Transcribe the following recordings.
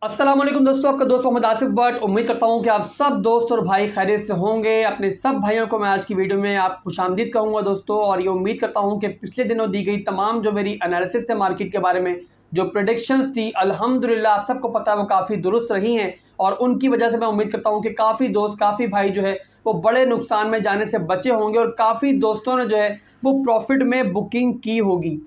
अस्सलाम वालेकुम दोस्तों, आपका दोस्त मोहम्मद आसिफ बट। उम्मीद करता हूं कि आप सब दोस्त और भाई खैरियत से होंगे। अपने सब भाइयों को मैं आज की वीडियो में आप खुशामदीद कहूंगा दोस्तों, और ये उम्मीद करता हूं कि पिछले दिनों दी गई तमाम जो मेरी एनालिसिस है मार्केट के बारे में, जो प्रेडिक्शंस थी, अल्हम्दुलिल्लाह आप सबको पता है वो काफ़ी दुरुस्त रही हैं। और उनकी वजह से मैं उम्मीद करता हूँ कि काफ़ी दोस्त, काफ़ी भाई जो है वो बड़े नुकसान में जाने से बचे होंगे, और काफ़ी दोस्तों ने जो है वो प्रॉफिट में बुकिंग की होगी।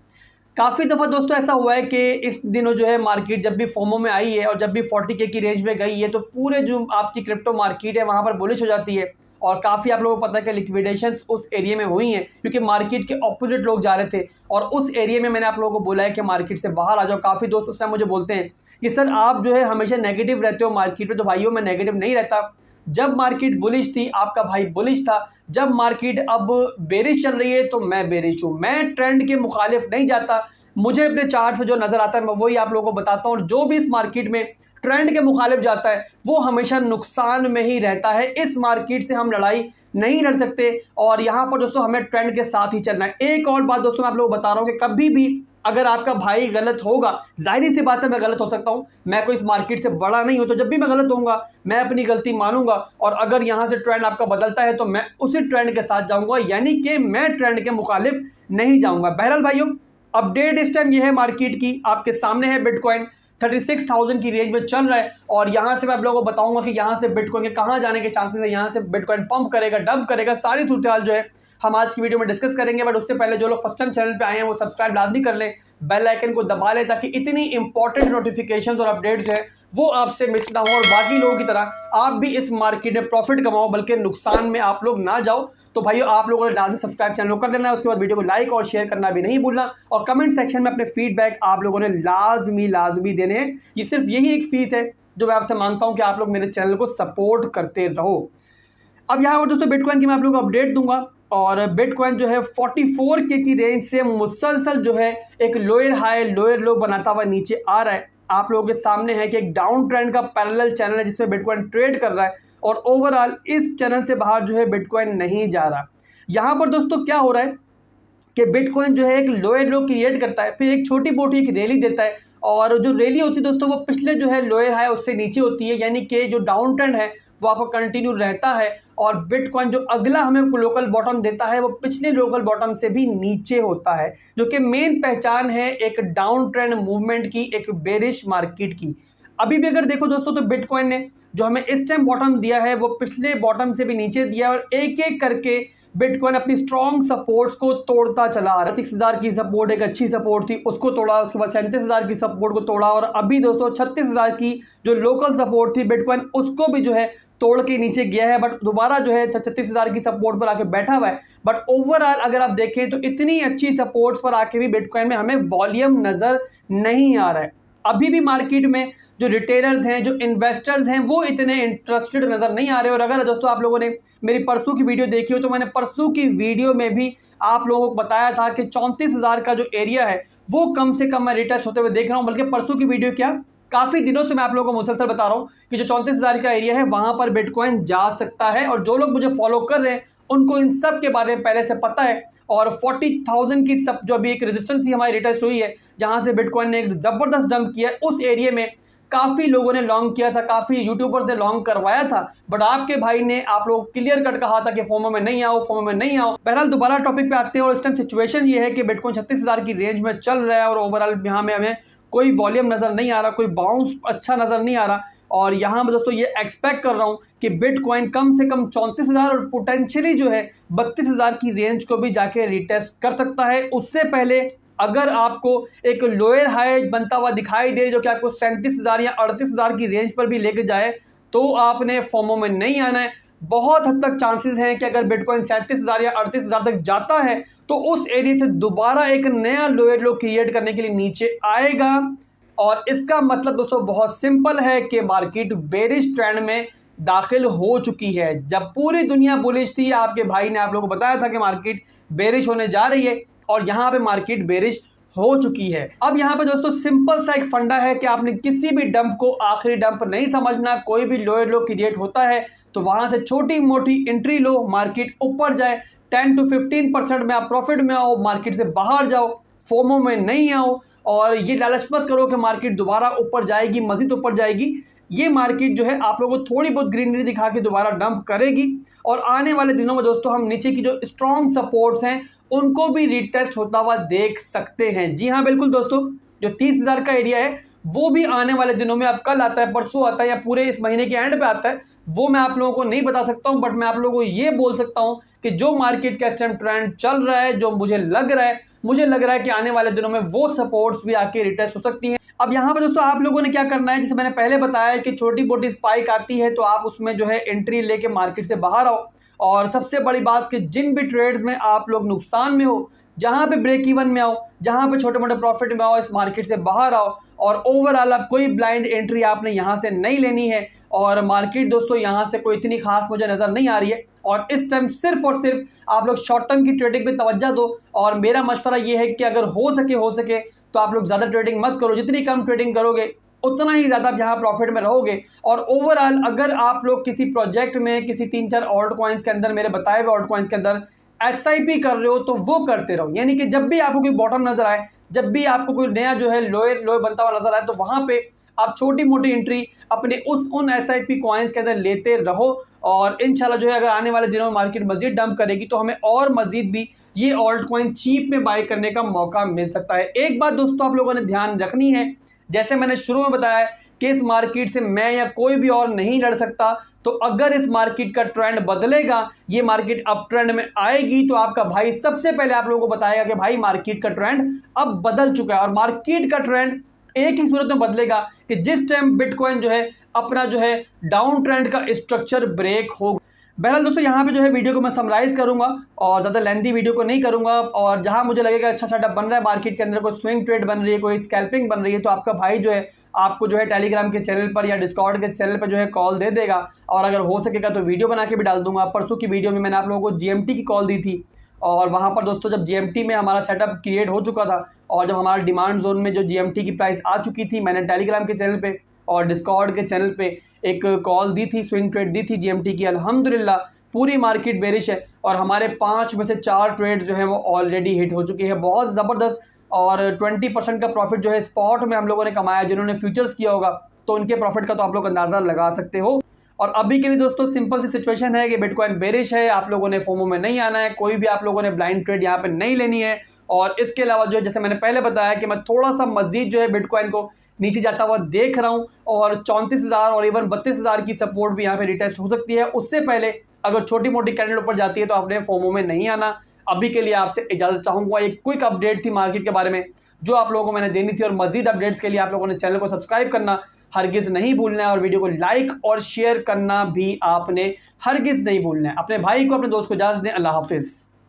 काफ़ी दफ़ा दोस्तों ऐसा हुआ है कि इस दिनों जो है मार्केट जब भी फोमो में आई है और जब भी 40K की रेंज में गई है, तो पूरे जो आपकी क्रिप्टो मार्केट है वहाँ पर बुलिश हो जाती है। और काफ़ी आप लोगों को पता है कि लिक्विडेशंस उस एरिया में हुई हैं, क्योंकि मार्केट के ऑपोजिट लोग जा रहे थे। और उस एरिया में मैंने आप लोगों को बोला है कि मार्केट से बाहर आ जाओ। काफ़ी दोस्त उस टाइम मुझे बोलते हैं कि सर आप जो है हमेशा नेगेटिव रहते हो मार्केट में। तो भाइयों, मैं नेगेटिव नहीं रहता। जब मार्केट बुलिश थी आपका भाई बुलिश था, जब मार्केट अब बेरिश चल रही है तो मैं बेरिश हूँ। मैं ट्रेंड के मुखालिफ नहीं जाता। मुझे अपने चार्ट पे जो नजर आता है मैं वही आप लोगों को बताता हूँ। और जो भी इस मार्केट में ट्रेंड के मुखालिफ जाता है वो हमेशा नुकसान में ही रहता है। इस मार्केट से हम लड़ाई नहीं लड़ सकते, और यहाँ पर दोस्तों हमें ट्रेंड के साथ ही चलना है। एक और बात दोस्तों मैं आप लोगों को बता रहा हूँ कि कभी भी अगर आपका भाई गलत होगा, जाहिर सी बात है मैं गलत हो सकता हूँ, मैं कोई इस मार्केट से बड़ा नहीं हूं, तो जब भी मैं गलत होऊंगा मैं अपनी गलती मानूंगा। और अगर यहां से ट्रेंड आपका बदलता है तो मैं उसी ट्रेंड के साथ जाऊंगा, यानी कि मैं ट्रेंड के मुखालिफ नहीं जाऊंगा। बहरहाल भाइयों, अपडेट इस टाइम ये है मार्केट की, आपके सामने है। बिटकॉइन 36,000 की रेंज में चल रहा है, और यहां से मैं आप लोगों को बताऊंगा कि यहां से बिटकॉइन के कहां जाने के चांसेस है। यहां से बिटकॉइन पंप करेगा, डंप करेगा, सारी सूरत हाल जो है हम आज की वीडियो में डिस्कस करेंगे। बट उससे पहले जो लोग फर्स्ट टाइम चैनल पे आए हैं वो सब्सक्राइब लाजमी कर लें, बेल आइकन को दबा लें, ताकि इतनी इंपॉर्टेंट नोटिफिकेशंस और अपडेट्स हैं वो आपसे मिस ना हो, और बाकी लोगों की तरह आप भी इस मार्केट में प्रॉफिट कमाओ, बल्कि नुकसान में आप लोग ना जाओ। तो भाइयों, आप लोगों ने लाजमी सब्सक्राइब चैनल को कर लेना है, उसके बाद वीडियो को लाइक और शेयर करना भी नहीं भूलना, और कमेंट सेक्शन में अपने फीडबैक आप लोगों ने लाजमी देने हैं। ये सिर्फ यही एक फीस है जो मैं आपसे मांगता हूं कि आप लोग मेरे चैनल को सपोर्ट करते रहो। अब यहाँ पर दोस्तों बिटकॉइन की मैं आप लोगों को अपडेट दूंगा, और बिटकॉइन जो है 44K की रेंज से मुसलसल जो है एक लोअर हाई लोअर लो बनाता हुआ नीचे आ रहा है। आप लोगों के सामने है कि एक डाउन ट्रेंड का पैरेलल चैनल है जिसमें बिटकॉइन ट्रेड कर रहा है, और ओवरऑल इस चैनल से बाहर जो है बिटकॉइन नहीं जा रहा। यहाँ पर दोस्तों क्या हो रहा है कि बिटकॉइन जो है एक लोअर लो क्रिएट करता है, फिर एक छोटी मोटी एक रैली देता है, और जो रैली होती है दोस्तों वो पिछले जो है लोअर हाई उससे नीचे होती है, यानी कि जो डाउन ट्रेंड है वो आपको कंटिन्यू रहता है। और बिटकॉइन जो अगला हमें लोकल बॉटम देता है वो पिछले लोकल बॉटम से भी नीचे होता है, जो कि मेन पहचान है एक डाउन ट्रेंड मूवमेंट की, एक बेरिश मार्केट की। अभी भी अगर देखो दोस्तों, तो बिटकॉइन ने जो हमें इस टाइम बॉटम दिया है वो पिछले बॉटम से भी नीचे दिया है, और एक एक करके बिटकॉइन अपनी स्ट्रॉन्ग सपोर्ट्स को तोड़ता चला आ रहा है। 36,000 की सपोर्ट एक अच्छी सपोर्ट थी, उसको तोड़ा। उसके बाद 37,000 की सपोर्ट को तोड़ा, और अभी दोस्तों 36,000 की जो लोकल सपोर्ट थी बिटकॉइन उसको भी जो है तोड़ के नीचे गया है, बट दोबारा जो है 36,000 की सपोर्ट पर आके बैठा हुआ है। बट ओवरऑल अगर आप देखें तो इतनी अच्छी सपोर्ट्स पर आके भी बिटकॉइन में हमें वॉल्यूम नजर नहीं आ रहा है। अभी भी मार्केट में जो रिटेलर्स हैं, जो इन्वेस्टर्स हैं, वो इतने इंटरेस्टेड नजर नहीं आ रहे। और अगर दोस्तों आप लोगों ने मेरी परसों की वीडियो देखी हो तो मैंने परसों की वीडियो में भी आप लोगों को बताया था कि 34,000 का जो एरिया है वो कम से कम मैं रिटच होते हुए देख रहा हूं। बल्कि परसों की वीडियो क्या, काफी दिनों से मैं आप लोगों को मुसलसल बता रहा हूं कि जो 34,000 का एरिया है वहां पर बिटकॉइन जा सकता है। और जो लोग मुझे फॉलो कर रहे हैं उनको इन सब के बारे में पहले से पता है। और 40,000 की सब जो अभी एक रेजिस्टेंस थी हमारी रिटेस्ट हुई है, जहां से बिटकॉइन ने एक जबरदस्त जंप किया, उस एरिया में काफी लोगों ने लॉन्ग किया था, काफी यूट्यूबर्स ने लॉन्ग करवाया था। बट आपके भाई ने आप लोग क्लियर कट कहा था कि फोमो में नहीं आओ, फोमो में नहीं आओ। बहरहाल दोबारा टॉपिक पे आते हैं, और इस टाइम सिचुएशन ये है कि बिटकॉइन 36,000 की रेंज में चल रहा है, और ओवरऑल यहाँ में हमें कोई वॉल्यूम नजर नहीं आ रहा, कोई बाउंस अच्छा नजर नहीं आ रहा। और यहाँ मैं दोस्तों ये एक्सपेक्ट कर रहा हूँ कि बिटकॉइन कम से कम 34,000 और पोटेंशियली जो है 32,000 की रेंज को भी जाके रिटेस्ट कर सकता है। उससे पहले अगर आपको एक लोअर हाई बनता हुआ दिखाई दे जो कि आपको 37,000 या 38,000 की रेंज पर भी लेके जाए, तो आपने फोमो में नहीं आना है। बहुत हद तक चांसेस हैं कि अगर बिटकॉइन 37,000 या 38,000 तक जाता है तो उस एरिया से दोबारा एक नया लोअर लो क्रिएट करने के लिए नीचे आएगा। और इसका मतलब दोस्तों बहुत सिंपल है कि मार्केट बेरिश ट्रेंड में दाखिल हो चुकी है। जब पूरी दुनिया बुलिश थी, आपके भाई ने आप लोगों को बताया था कि मार्केट बेरिश होने जा रही है, और यहां पे मार्केट बेरिश हो चुकी है। अब यहां पे दोस्तों सिंपल सा एक फंडा है कि आपने किसी भी डंप को आखिरी डंप नहीं समझना। कोई भी लोअर लो क्रिएट होता है तो वहां से छोटी मोटी एंट्री लो, मार्केट ऊपर जाए 10 to 15% में आप प्रॉफिट में आओ, मार्केट से बाहर जाओ, फोमो में नहीं आओ। और ये लालच मत करो कि मार्केट दोबारा ऊपर जाएगी, मजीद ऊपर जाएगी। ये मार्केट जो है आप लोगों को थोड़ी बहुत ग्रीनरी दिखा के दोबारा डंप करेगी और आने वाले दिनों में दोस्तों हम नीचे की जो स्ट्रॉन्ग सपोर्ट्स हैं उनको भी रिटेस्ट होता हुआ देख सकते हैं। जी हाँ बिल्कुल दोस्तों, जो 30,000 का एरिया है वो भी आने वाले दिनों में, अब कल आता है, परसों आता है या पूरे इस महीने के एंड पे आता है, वो मैं आप लोगों को नहीं बता सकता हूं। बट मैं आप लोगों को ये बोल सकता हूं कि जो मार्केट का इस टाइम ट्रेंड चल रहा है, जो मुझे लग रहा है कि आने वाले दिनों में वो सपोर्ट्स भी आके रिटेस्ट हो सकती हैं। अब यहाँ पे दोस्तों आप लोगों ने क्या करना है, जैसे मैंने पहले बताया कि छोटी मोटी स्पाइक आती है तो आप उसमें जो है एंट्री लेके मार्केट से बाहर आओ। और सबसे बड़ी बात कि जिन भी ट्रेड्स में आप लोग नुकसान में हो, जहां पे ब्रेक इवन में आओ, जहां पे छोटे मोटे प्रॉफिट में आओ, इस मार्केट से बाहर आओ। और ओवरऑल अब कोई ब्लाइंड एंट्री आपने यहां से नहीं लेनी है। और मार्केट दोस्तों यहां से कोई इतनी खास मुझे नजर नहीं आ रही है और इस टाइम सिर्फ और सिर्फ आप लोग शॉर्ट टर्म की ट्रेडिंग पे तवज्जो दो। और मेरा मशवरा ये है कि अगर हो सके तो आप लोग ज़्यादा ट्रेडिंग मत करो, जितनी कम ट्रेडिंग करोगे उतना ही ज़्यादा आप यहाँ प्रॉफिट में रहोगे। और ओवरऑल अगर आप लोग किसी प्रोजेक्ट में किसी 3-4 ऑल्ट कॉइन्स के अंदर, मेरे बताए हुए ऑल्ट कॉइन्स के अंदर SIP कर रहे हो तो वो करते रहो। यानी कि जब भी आपको कोई बॉटम नजर आए, जब भी आपको कोई नया जो है लोए बनता हुआ नजर आए, तो वहां पे आप छोटी मोटी एंट्री अपने उन SIP कॉइन्स के अंदर लेते रहो। और इंशाल्लाह जो है अगर आने वाले दिनों में मार्केट मजीद डंप करेगी तो हमें और मजीद भी ये ऑल्ट कॉइन चीप में बाय करने का मौका मिल सकता है। एक बात दोस्तों आप लोगों ने ध्यान रखनी है, जैसे मैंने शुरू में बताया कि इस मार्केट से मैं या कोई भी और नहीं लड़ सकता। तो अगर इस मार्केट का ट्रेंड बदलेगा, ये मार्केट अप ट्रेंड में आएगी, तो आपका भाई सबसे पहले आप लोगों को बताएगा कि भाई मार्केट का ट्रेंड अब बदल चुका है। और मार्केट का ट्रेंड एक ही सूरत में बदलेगा कि जिस टाइम बिटकॉइन जो है अपना जो है डाउन ट्रेंड का स्ट्रक्चर ब्रेक होगा। बहरहाल दोस्तों यहाँ पे जो है वीडियो को मैं समराइज करूंगा और ज़्यादा लेंथी वीडियो को नहीं करूंगा। और जहां मुझे लगेगा अच्छा सेटअप बन रहा है मार्केट के अंदर, कोई स्विंग ट्रेड बन रही है, कोई स्कैल्पिंग बन रही है, तो आपका भाई जो है आपको जो है टेलीग्राम के चैनल पर या डिस्कॉर्ड के चैनल पर जो है कॉल दे देगा। और अगर हो सकेगा तो वीडियो बना के भी डाल दूंगा। परसों की वीडियो में मैंने आप लोगों को GMT की कॉल दी थी और वहाँ पर दोस्तों जब GMT में हमारा सेटअप क्रिएट हो चुका था और जब हमारा डिमांड जोन में जो GMT की प्राइस आ चुकी थी, मैंने टेलीग्राम के चैनल पे और डिस्कॉर्ड के चैनल पे एक कॉल दी थी, स्विंग ट्रेड दी थी GMT की। अल्हम्दुलिल्लाह पूरी मार्केट बेरिश है और हमारे 5 में से 4 ट्रेड जो है वो ऑलरेडी हिट हो चुकी है, बहुत ज़बरदस्त। और 20% का प्रॉफिट जो है स्पॉट में हम लोगों ने कमाया। जिन्होंने फ्यूचर्स किया होगा तो उनके प्रॉफिट का तो आप लोग अंदाज़ा लगा सकते हो। और अभी के लिए दोस्तों सिंपल सी सिचुएशन है कि बिटकॉइन बेरिश है, आप लोगों ने फोमो में नहीं आना है, कोई भी आप लोगों ने ब्लाइंड ट्रेड यहाँ पे नहीं लेनी है। और इसके अलावा जो है जैसे मैंने पहले बताया कि मैं थोड़ा सा मजीद जो है बिटकॉइन को नीचे जाता हुआ देख रहा हूँ और 34,000 और इवन 32,000 की सपोर्ट भी यहाँ पे रिटेस्ट हो सकती है। उससे पहले अगर छोटी मोटी कैंडल ऊपर जाती है तो आपने फोमो में नहीं आना। अभी के लिए आपसे इजाजत चाहूंगा। एक क्विक अपडेट थी मार्केट के बारे में जो आप लोगों को मैंने देनी थी और मजीद अपडेट्स के लिए आप लोगों ने चैनल को सब्सक्राइब करना हरगिज नहीं भूलना है और वीडियो को लाइक और शेयर करना भी आपने हरगिज नहीं भूलना है। अपने भाई को, अपने दोस्त को इजाजत दें। अल्लाह हाफिज।